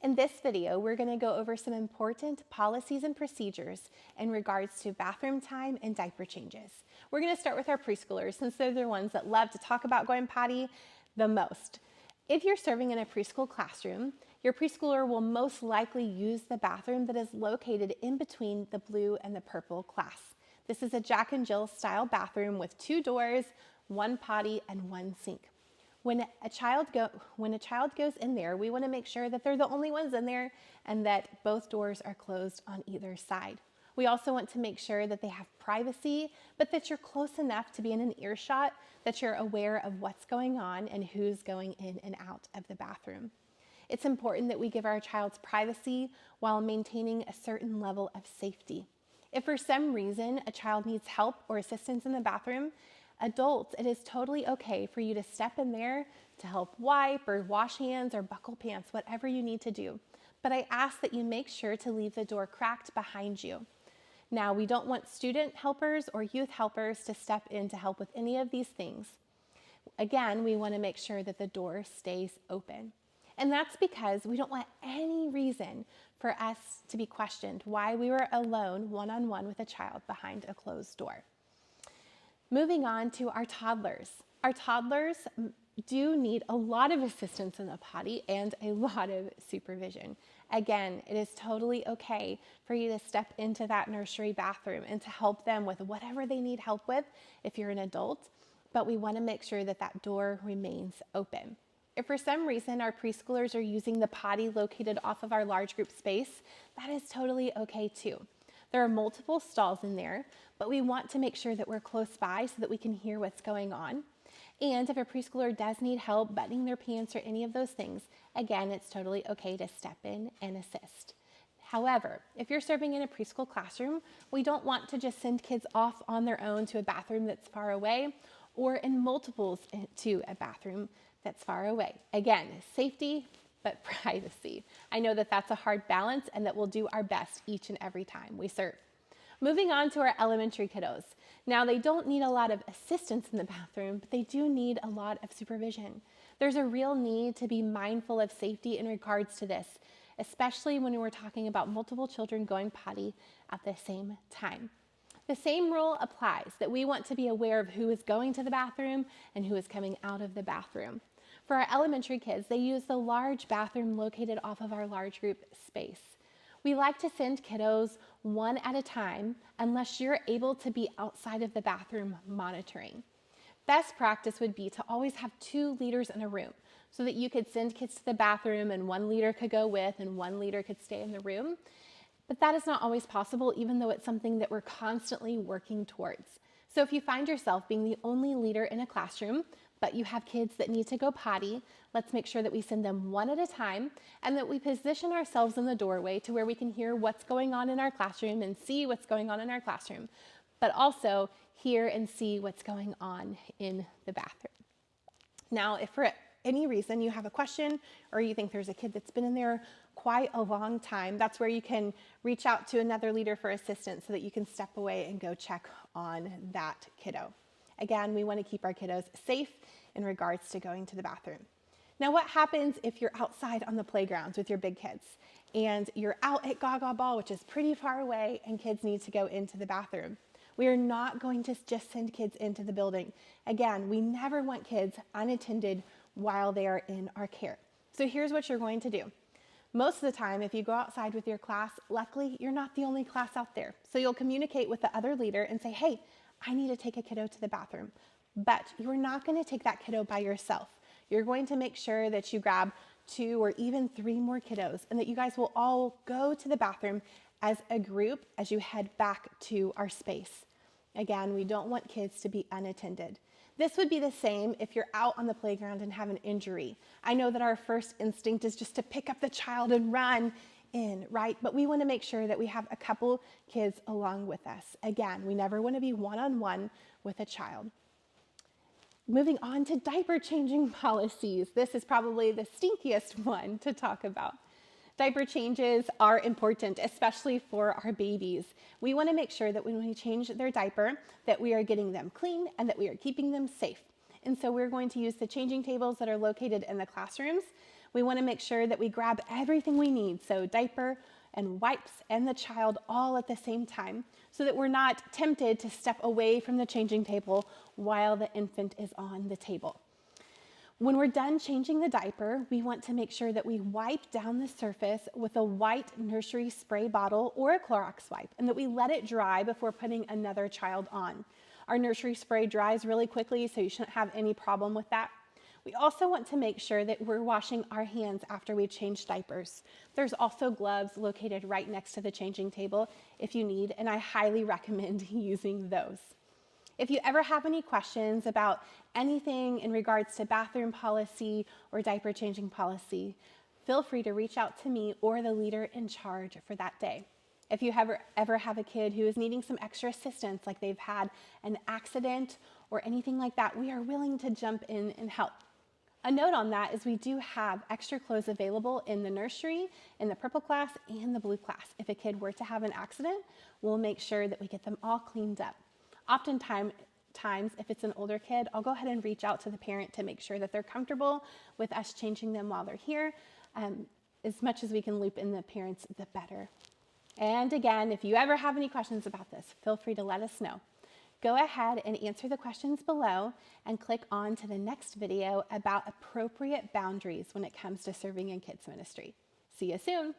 In this video, we're going to go over some important policies and procedures in regards to bathroom time and diaper changes. We're going to start with our preschoolers since they're the ones that love to talk about going potty the most. If you're serving in a preschool classroom, your preschooler will most likely use the bathroom that is located in between the blue and the purple class. This is a Jack and Jill style bathroom with 2 doors, 1 potty, and 1 sink. When a child goes in there, we want to make sure that they're the only ones in there and that both doors are closed on either side. We also want to make sure that they have privacy, but that you're close enough to be in an earshot that you're aware of what's going on and who's going in and out of the bathroom. It's important that we give our child's privacy while maintaining a certain level of safety. If for some reason a child needs help or assistance in the bathroom, adults, it is totally okay for you to step in there to help wipe or wash hands or buckle pants, whatever you need to do. But I ask that you make sure to leave the door cracked behind you. Now, we don't want student helpers or youth helpers to step in to help with any of these things. Again, we want to make sure that the door stays open. And that's because we don't want any reason for us to be questioned why we were alone one-on-one with a child behind a closed door. Moving on to our toddlers. Our toddlers do need a lot of assistance in the potty and a lot of supervision. Again, it is totally okay for you to step into that nursery bathroom and to help them with whatever they need help with if you're an adult, but we want to make sure that that door remains open. If for some reason our preschoolers are using the potty located off of our large group space, that is totally okay too. There are multiple stalls in there, but we want to make sure that we're close by so that we can hear what's going on. And if a preschooler does need help buttoning their pants or any of those things, again, it's totally okay to step in and assist. However, if you're serving in a preschool classroom, we don't want to just send kids off on their own to a bathroom that's far away or in multiples to a bathroom that's far away. Again, safety, but privacy. I know that that's a hard balance and that we'll do our best each and every time we serve. Moving on to our elementary kiddos. Now, they don't need a lot of assistance in the bathroom, but they do need a lot of supervision. There's a real need to be mindful of safety in regards to this, especially when we're talking about multiple children going potty at the same time. The same rule applies that we want to be aware of who is going to the bathroom and who is coming out of the bathroom. For our elementary kids, they use the large bathroom located off of our large group space. We like to send kiddos one at a time unless you're able to be outside of the bathroom monitoring. Best practice would be to always have 2 leaders in a room so that you could send kids to the bathroom and 1 leader could go with and 1 leader could stay in the room. But that is not always possible, even though it's something that we're constantly working towards. So if you find yourself being the only leader in a classroom, but you have kids that need to go potty, let's make sure that we send them one at a time and that we position ourselves in the doorway to where we can hear what's going on in our classroom and see what's going on in our classroom, but also hear and see what's going on in the bathroom. Now, if for any reason you have a question or you think there's a kid that's been in there quite a long time, that's where you can reach out to another leader for assistance so that you can step away and go check on that kiddo. Again, we want to keep our kiddos safe in regards to going to the bathroom. Now, what happens if you're outside on the playgrounds with your big kids and you're out at Gaga Ball, which is pretty far away, and kids need to go into the bathroom? We are not going to just send kids into the building. Again, we never want kids unattended while they are in our care. So here's what you're going to do. Most of the time, if you go outside with your class, luckily, you're not the only class out there. So you'll communicate with the other leader and say, hey, I need to take a kiddo to the bathroom. But you're not going to take that kiddo by yourself. You're going to make sure that you grab 2 or even 3 more kiddos and that you guys will all go to the bathroom as a group as you head back to our space. Again, we don't want kids to be unattended. This would be the same if you're out on the playground and have an injury. I know that our first instinct is just to pick up the child and run in, right? But we want to make sure that we have a couple kids along with us. Again, we never want to be one-on-one with a child. Moving on to diaper changing policies. This is probably the stinkiest one to talk about. Diaper changes are important, especially for our babies. We want to make sure that when we change their diaper, that we are getting them clean and that we are keeping them safe. And so we're going to use the changing tables that are located in the classrooms. We want to make sure that we grab everything we need, so diaper and wipes and the child all at the same time, so that we're not tempted to step away from the changing table while the infant is on the table. When we're done changing the diaper, we want to make sure that we wipe down the surface with a white nursery spray bottle or a Clorox wipe, and that we let it dry before putting another child on. Our nursery spray dries really quickly, so you shouldn't have any problem with that. We also want to make sure that we're washing our hands after we change diapers. There's also gloves located right next to the changing table if you need, and I highly recommend using those. If you ever have any questions about anything in regards to bathroom policy or diaper changing policy, feel free to reach out to me or the leader in charge for that day. If you ever have a kid who is needing some extra assistance, like they've had an accident or anything like that, we are willing to jump in and help. A note on that is we do have extra clothes available in the nursery, in the purple class, and the blue class. If a kid were to have an accident, we'll make sure that we get them all cleaned up. Oftentimes, if it's an older kid, I'll go ahead and reach out to the parent to make sure that they're comfortable with us changing them while they're here. As much as we can loop in the parents, the better. And again, if you ever have any questions about this, feel free to let us know. Go ahead and answer the questions below and click on to the next video about appropriate boundaries when it comes to serving in kids ministry. See you soon.